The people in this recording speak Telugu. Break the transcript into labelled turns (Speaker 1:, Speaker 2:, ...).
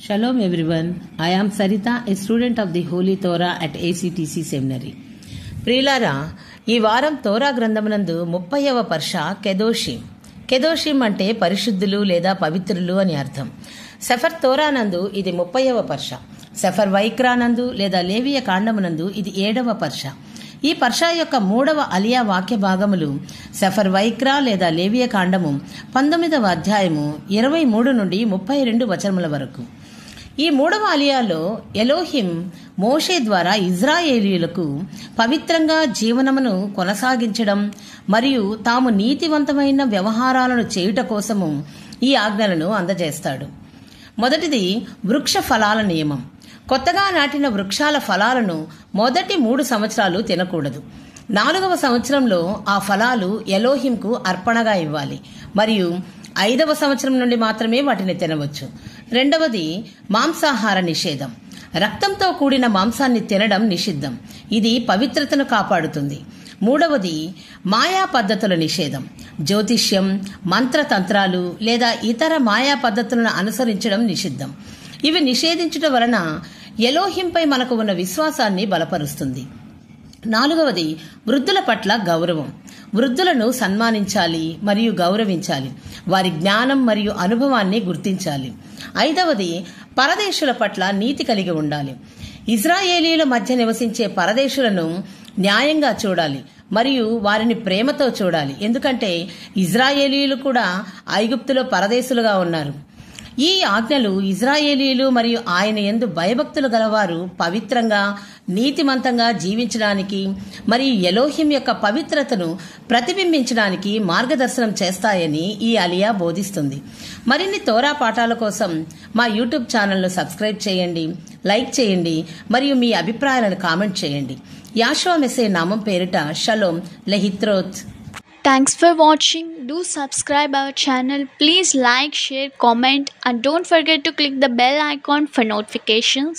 Speaker 1: Shalom everyone. I am Sarita, a student of the Holy Torah at ACTC Seminary. ప్రియులారా, ఈ వారం తోరా గ్రంథమునందు 30వ పర్ష కెదోషిం. కెదోషిం అంటే పరిశుద్ధులు లేదా పవిత్రులు అని అర్థం. సెఫర్ తోరానందు ఇది 30వ పర్ష. సెఫర్ వైక్రానందు లేదా లేవియ కాండమునందు ఇది 7వ పర్ష. ఈ పర్షా యొక్క 3వ అలియా వాక్య భాగములు సెఫర్ వైక్రా లేదా లేవియ కాండము 19వ అధ్యాయము 23 నుండి 32 వచనముల వరకు. ఈ 3వ అలియాలో ఎలోహిం మోషే ద్వారా ఇజ్రాయేలీయులకు పవిత్రంగా జీవనమును కొనసాగించడం మరియు తాము నీతివంతమైన వ్యవహారాలను చేయుట కోసము ఈ ఆజ్ఞలను అందజేస్తాడు. మొదటిది వృక్ష ఫలాల నియమం. కొత్తగా నాటిన వృక్షాల ఫలాలను మొదటి 3 సంవత్సరాలు తినకూడదు. 4వ సంవత్సరంలో ఆ ఫలాలు ఎలోహింకు అర్పణగా ఇవ్వాలి మరియు 5వ సంవత్సరం నుండి మాత్రమే వాటిని తినవచ్చు. రెండవది మాంసాహార నిషేధం. రక్తంతో కూడిన మాంసాన్ని తినడం నిషిద్ధం. ఇది పవిత్రతను కాపాడుతుంది. మూడవది మాయా పద్ధతుల నిషేధం. జ్యోతిష్యం, మంత్రతంత్రాలు లేదా ఇతర మాయా పద్ధతులను అనుసరించడం నిషిద్ధం. ఇవి నిషేధించడం వలన ఎలోహింపై మనకు ఉన్న విశ్వాసాన్ని బలపరుస్తుంది. 4వది వృద్ధుల పట్ల గౌరవం. వృద్ధులను సన్మానించాలి మరియు గౌరవించాలి. వారి జ్ఞానం మరియు అనుభవాన్ని గుర్తించాలి. 5వది పరదేశుల పట్ల నీతి కలిగి ఉండాలి. ఇజ్రాయేలీల మధ్య నివసించే పరదేశులను న్యాయంగా చూడాలి మరియు వారిని ప్రేమతో చూడాలి. ఎందుకంటే ఇజ్రాయేలీలు కూడా ఐగుప్తులో పరదేశులుగా ఉన్నారు. ఈ ఆజ్ఞలు ఇజ్రాయేలీలు మరియు ఆయన యందు భయభక్తులు గలవారు పవిత్రంగా నీతిమంతంగా జీవించడానికి మరియు ఎలోహిం యొక్క పవిత్రతను ప్రతిబింబించడానికి మార్గదర్శనం చేస్తాయని ఈ అలియా బోధిస్తుంది. మరిన్ని తోరా పాఠాల కోసం మా యూట్యూబ్ ఛానల్ను సబ్స్క్రైబ్ చేయండి, లైక్ చేయండి మరియు మీ అభిప్రాయాలను కామెంట్ చేయండి. యాషోవా మెస్సే నామం పేరిట shalom లెహిత్రోత్.
Speaker 2: Thanks for watching. Do subscribe our channel. Please like, share, comment and don't forget to click the bell icon for notifications.